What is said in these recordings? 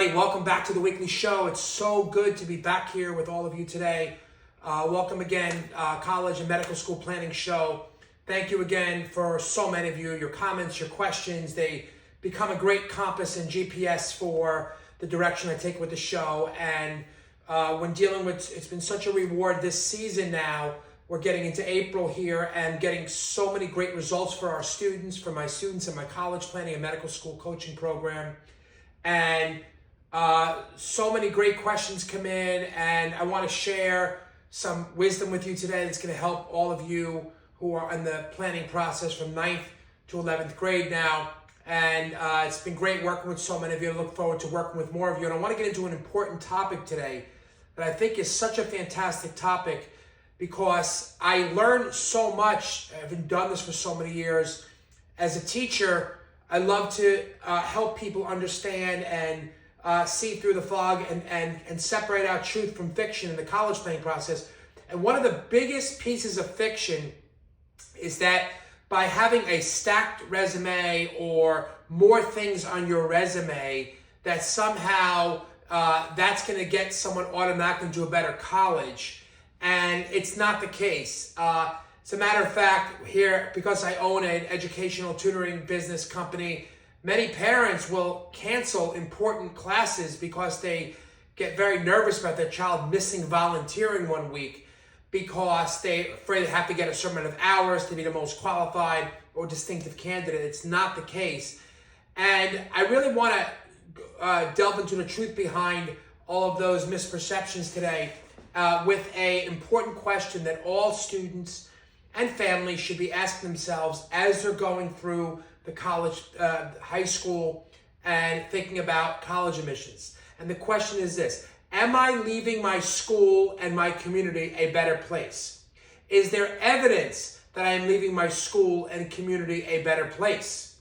everybody. Welcome back to the weekly show. It's so good to be back here with all of you today. Welcome again, College and Medical School Planning Show. Thank you again for so many of you, your comments, your questions. They become a great compass and GPS for the direction I take with the show. And when dealing with, it's been such a reward this season now. We're getting into April here and getting so many great results for our students, for my students in my college planning and medical school coaching program. And so many great questions come in, and I want to share some wisdom with you today that's going to help all of you who are in the planning process from 9th to 11th grade now. And it's been great working with so many of you. I look forward to working with more of you. And I want to get into an important topic today that I think is such a fantastic topic because I learned so much. I've done this for so many years. As a teacher, I love to help people understand and see through the fog and separate out truth from fiction in the college planning process. And one of the biggest pieces of fiction is that by having a stacked resume or more things on your resume, that somehow that's going to get someone automatically into a better college. And it's not the case. As a matter of fact, here, because I own an educational tutoring business company, many parents will cancel important classes because they get very nervous about their child missing volunteering one week because they're afraid they have to get a certain amount of hours to be the most qualified or distinctive candidate. It's not the case. And I really want to delve into the truth behind all of those misperceptions today with an important question that all students and families should be asking themselves as they're going through the college, high school, and thinking about college admissions. And the question is this: am I leaving my school and my community a better place? Is there evidence that I am leaving my school and community a better place?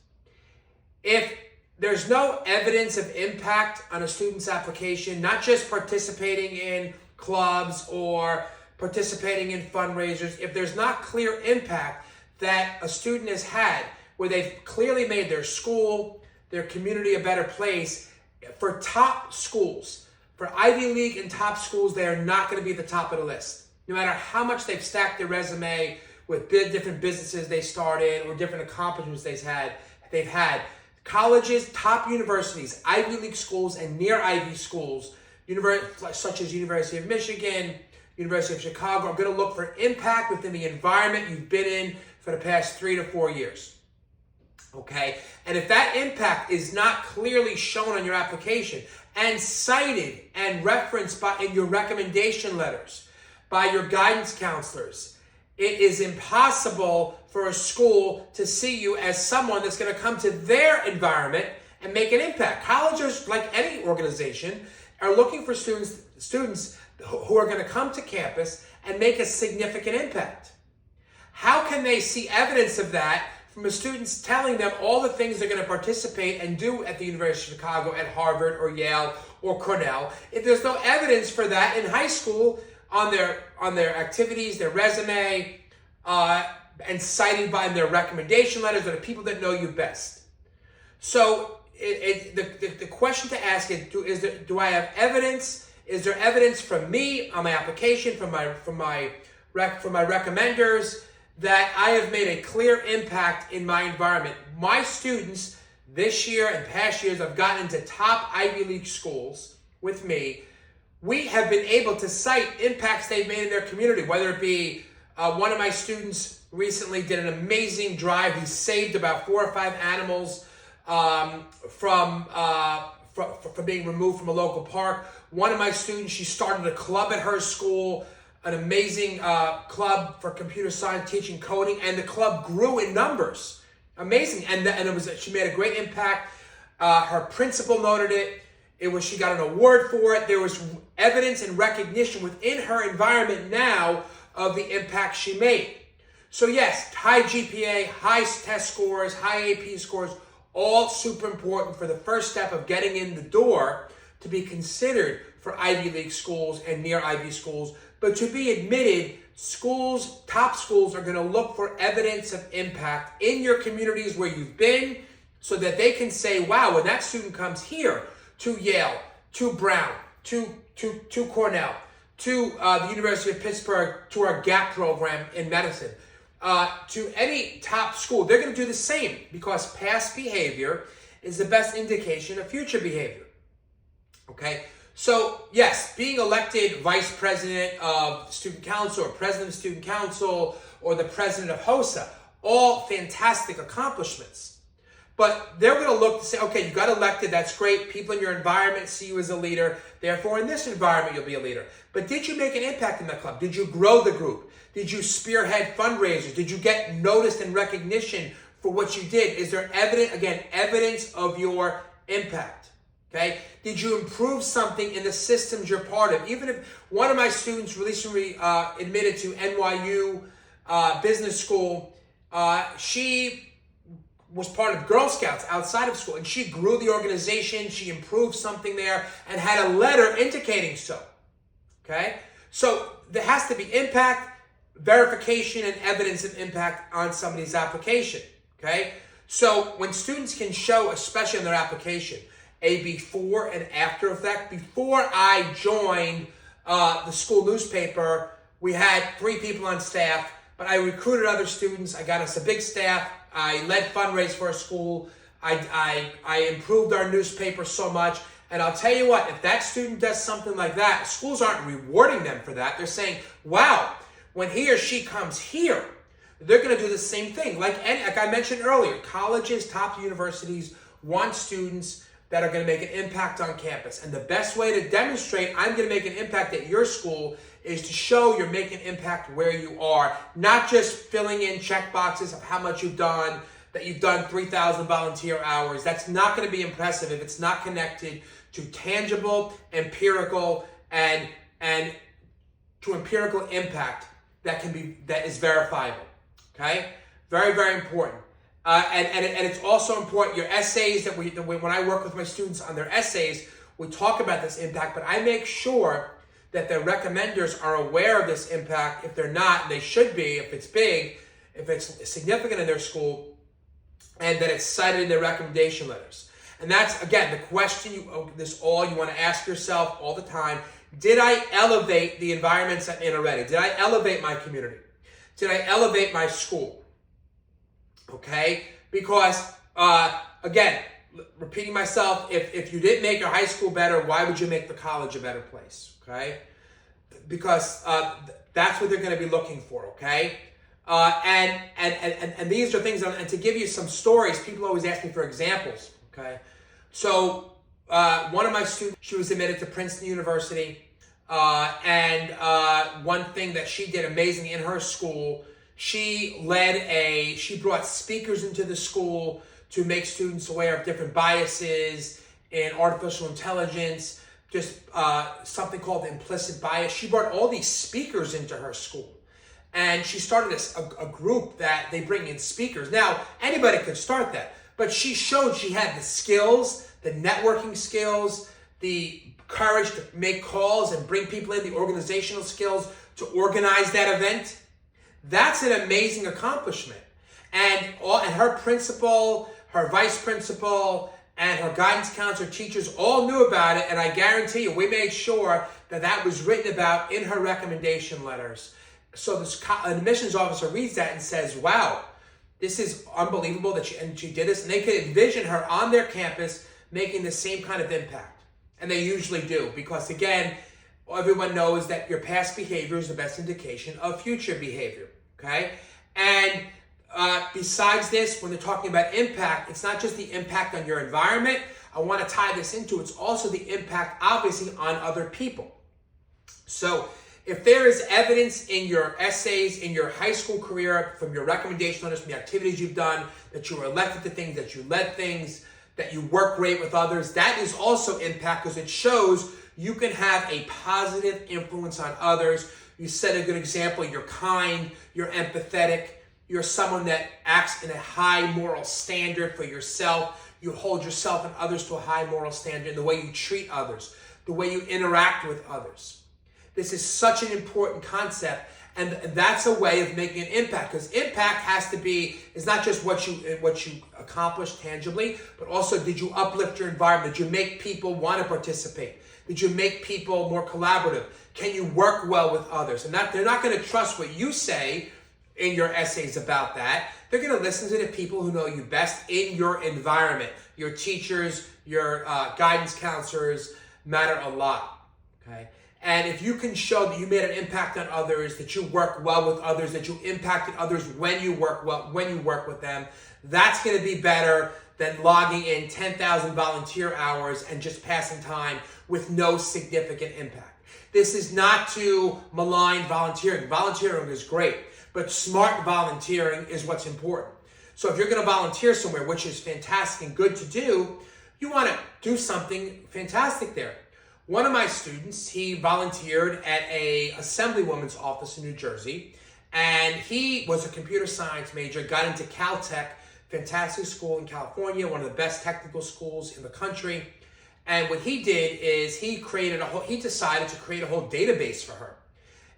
If there's no evidence of impact on a student's application, not just participating in clubs or participating in fundraisers, if there's not clear impact that a student has had, where they've clearly made their school, their community a better place, for top schools, for Ivy League and top schools, they are not going to be at the top of the list. No matter how much they've stacked their resume with different businesses they started or different accomplishments they've had. Colleges, top universities, Ivy League schools, and near Ivy schools, such as University of Michigan, University of Chicago, are going to look for impact within the environment you've been in for the past 3 to 4 years. Okay? And if that impact is not clearly shown on your application and cited and referenced in your recommendation letters by your guidance counselors, it is impossible for a school to see you as someone that's going to come to their environment and make an impact. Colleges, like any organization, are looking for students who are going to come to campus and make a significant impact. How can they see evidence of that from the students telling them all the things they're going to participate and do at the University of Chicago, at Harvard or Yale or Cornell, if there's no evidence for that in high school on their activities, their resume, and cited by their recommendation letters or the people that know you best? So the question to ask is, do I have evidence? Is there evidence from me on my application, from my recommenders, that I have made a clear impact in my environment? My students this year and past years have gotten into top Ivy League schools with me. We have been able to cite impacts they've made in their community, whether it be one of my students recently did an amazing drive. He saved about 4 or 5 animals from being removed from a local park. One of my students, she started a club at her school, an amazing club for computer science, teaching coding, and the club grew in numbers. Amazing. And she made a great impact. Her principal noted it. She got an award for it. There was evidence and recognition within her environment now of the impact she made. So yes, high GPA, high test scores, high AP scores, all super important for the first step of getting in the door to be considered for Ivy League schools and near Ivy schools. But to be admitted, schools, top schools, are going to look for evidence of impact in your communities where you've been, so that they can say, wow, when that student comes here to Yale, to Brown, to Cornell, to the University of Pittsburgh, to our GAP program in medicine, to any top school, they're going to do the same, because past behavior is the best indication of future behavior. Okay? So, yes, being elected vice president of student council, or president of student council, or the president of HOSA, all fantastic accomplishments. But they're going to look to say, okay, you got elected, that's great. People in your environment see you as a leader. Therefore, in this environment, you'll be a leader. But did you make an impact in that club? Did you grow the group? Did you spearhead fundraisers? Did you get noticed and recognition for what you did? Is there evidence of your impact? Okay? Did you improve something in the systems you're part of? Even if one of my students recently admitted to NYU Business School, she was part of Girl Scouts outside of school, and she grew the organization, she improved something there, and had a letter indicating so. Okay? So there has to be impact, verification, and evidence of impact on somebody's application. Okay? So when students can show, especially in their application, a before and after effect. Before I joined the school newspaper, we had 3 people on staff, but I recruited other students. I got us a big staff. I led fundraise for our school. I improved our newspaper so much. And I'll tell you what, if that student does something like that, schools aren't rewarding them for that. They're saying, wow, when he or she comes here, they're going to do the same thing. Like I mentioned earlier, colleges, top universities want students that are going to make an impact on campus. And the best way to demonstrate I'm going to make an impact at your school is to show you're making an impact where you are, not just filling in check boxes of how much you've done, that you've done 3,000 volunteer hours. That's not going to be impressive if it's not connected to tangible, empirical, and to empirical impact that is verifiable. Okay? Very, very important. And it's also important, your essays, when I work with my students on their essays, we talk about this impact, but I make sure that their recommenders are aware of this impact. If they're not, and they should be, if it's big, if it's significant in their school, and that it's cited in their recommendation letters. And that's, again, the question you want to ask yourself all the time. Did I elevate the environments I'm in already? Did I elevate my community? Did I elevate my school? Okay? Because, again, repeating myself, if you didn't make your high school better, why would you make the college a better place? Okay? Because that's what they're going to be looking for, okay? And these are things, and to give you some stories, people always ask me for examples, okay? So one of my students, she was admitted to Princeton University, and one thing that she did amazing in her school, she brought speakers into the school to make students aware of different biases in artificial intelligence, just something called the implicit bias. She brought all these speakers into her school. And she started a group that they bring in speakers. Now, anybody could start that. But she showed she had the skills, the networking skills, the courage to make calls and bring people in, the organizational skills to organize that event. That's an amazing accomplishment. And her principal, her vice principal, and her guidance counselor teachers all knew about it. And I guarantee you, we made sure that was written about in her recommendation letters. So this admissions officer reads that and says, wow, this is unbelievable that she did this. And they could envision her on their campus making the same kind of impact. And they usually do, because again, everyone knows that your past behavior is the best indication of future behavior, okay? And besides this, when they're talking about impact, it's not just the impact on your environment. I want to tie this into, it's also the impact, obviously, on other people. So if there is evidence in your essays, in your high school career, from your recommendation letters, from the activities you've done, that you were elected to things, that you led things, that you work great with others, that is also impact, because it shows you can have a positive influence on others. You set a good example. You're kind, you're empathetic, you're someone that acts in a high moral standard for yourself. You hold yourself and others to a high moral standard in the way you treat others, the way you interact with others. This is such an important concept, and that's a way of making an impact, because impact is not just what you accomplish tangibly, but also did you uplift your environment? Did you make people want to participate? Did you make people more collaborative? Can you work well with others? And they're not going to trust what you say in your essays about that. They're going to listen to the people who know you best in your environment. Your teachers, your guidance counselors matter a lot, okay? And if you can show that you made an impact on others, that you work well with others, that you impacted others when you work with them, that's going to be better than logging in 10,000 volunteer hours and just passing time with no significant impact. This is not to malign volunteering. Volunteering is great, but smart volunteering is what's important. So if you're going to volunteer somewhere, which is fantastic and good to do, you want to do something fantastic there. One of my students, he volunteered at a assemblywoman's office in New Jersey, and he was a computer science major, got into Caltech, fantastic school in California, one of the best technical schools in the country. And what he did is he decided to create a whole database for her.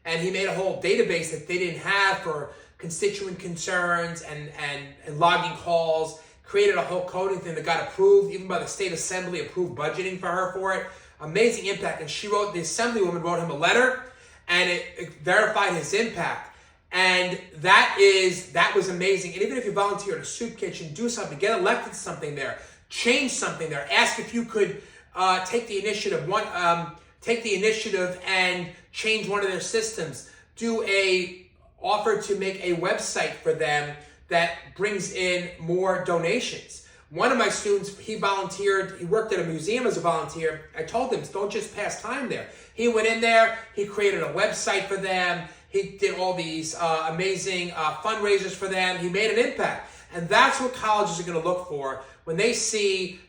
And he made a whole database that they didn't have for constituent concerns and logging calls, created a whole coding thing that got approved, even by the state assembly, approved budgeting for her for it. Amazing impact. And the assemblywoman wrote him a letter, and it verified his impact. And that was amazing. And even if you volunteer at a soup kitchen, do something, get elected to something there, change something there, ask if you could take the initiative and change one of their systems, offer to make a website for them that brings in more donations. One of my students, he volunteered, he worked at a museum as a volunteer. I told him, don't just pass time there. He went in there, he created a website for them, he did all these amazing fundraisers for them, he made an impact. And that's what colleges are going to look for when they see,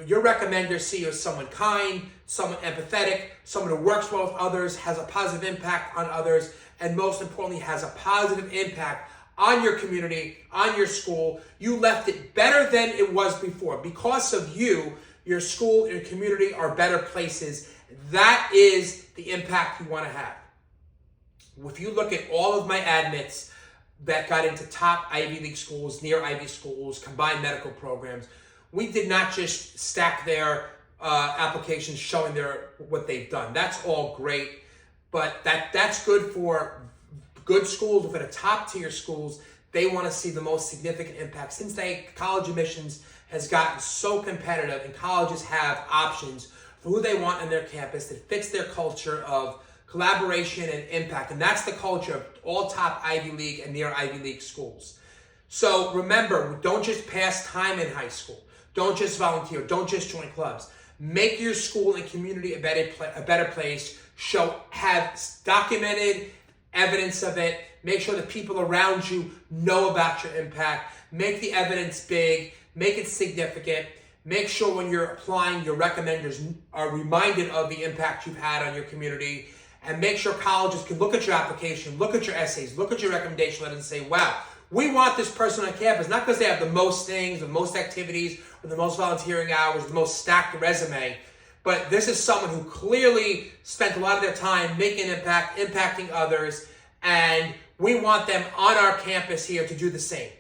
your recommenders see you as someone kind, someone empathetic, someone who works well with others, has a positive impact on others, and most importantly, has a positive impact on your community, on your school. You left it better than it was before. Because of you, your school and your community are better places. That is the impact you want to have. If you look at all of my admits that got into top Ivy League schools, near Ivy schools, combined medical programs, we did not just stack their applications showing what they've done. That's all great, but that's good for good schools. For the top tier schools, they want to see the most significant impact. Since college admissions has gotten so competitive and colleges have options for who they want on their campus that fits their culture of collaboration and impact. And that's the culture of all top Ivy League and near Ivy League schools. So remember, don't just pass time in high school. Don't just volunteer. Don't just join clubs. Make your school and community a better place. Have documented evidence of it. Make sure the people around you know about your impact. Make the evidence big. Make it significant. Make sure when you're applying, your recommenders are reminded of the impact you've had on your community. And make sure colleges can look at your application, look at your essays, look at your recommendation letter and say, wow, we want this person on campus, not because they have the most things, the most activities, or the most volunteering hours, the most stacked resume, but this is someone who clearly spent a lot of their time making an impact, impacting others, and we want them on our campus here to do the same,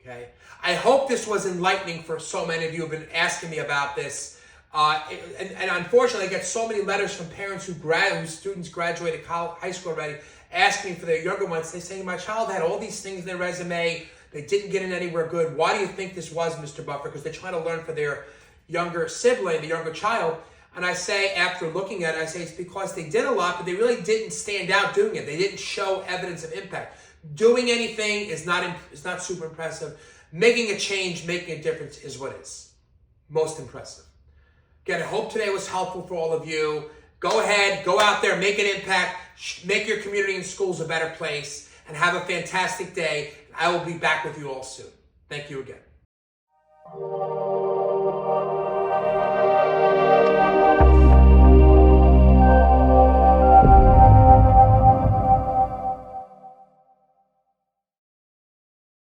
okay? I hope this was enlightening for so many of you who have been asking me about this. And unfortunately, I get so many letters from parents whose students graduated high school already, asking for their younger ones. They're saying, my child had all these things in their resume. They didn't get in anywhere good. Why do you think this was, Mr. Buffer? Because they're trying to learn for their younger sibling, the younger child. And I say, after looking at it, I say it's because they did a lot, but they really didn't stand out doing it. They didn't show evidence of impact. Doing anything is not super impressive. Making a change, making a difference is what is most impressive. Again, I hope today was helpful for all of you. Go ahead, go out there, make an impact, make your community and schools a better place, and have a fantastic day. I will be back with you all soon. Thank you again.